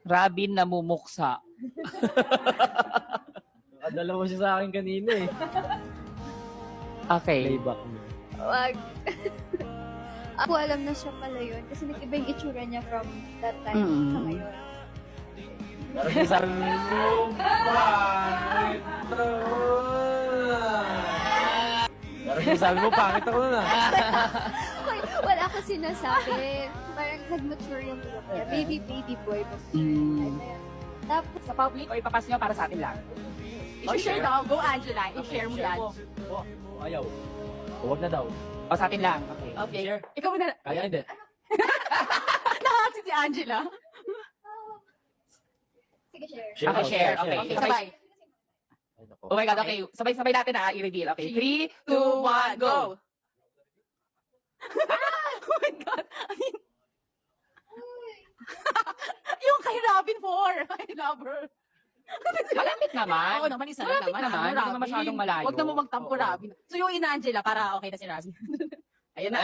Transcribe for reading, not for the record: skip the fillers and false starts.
Robin namumuksa. Nakadala mo siya sa akin kanina eh. Okay. Playback mo. Wag. Ako alam na siya pala yun. Kasi nag-iba yung itsura niya from that time sa ngayon. Parang sabi mo, parang sabi mo, pangit ako na. Uy, wala ko sinasabi. Parang nag-mature yung look niya. Baby boy. Tapos, Sa public o ipapas nyo para sa atin lang? I-share daw. Go Angela. I-share mo yan. Ayaw. Huwag na daw. O sa atin lang. Okay. Okay. Share. Ikaw muna. Kaya hindi. Nakakasi si Angela. sige, share. Okay, share. Okay, sabay. Ay, naku. Oh my God, okay. Sabay-sabay natin i-reveal. Okay, 3, 2, 1, go! Oh my God! Yung kay Robin 4. I love her. Malapit naman. Oo naman, isa lang Malapit naman. naman, hindi naman masyadong malayo. Huwag na mo magtampo, Oo. Robin. So yung ina Angela, para okay na si Robin. Ayun na.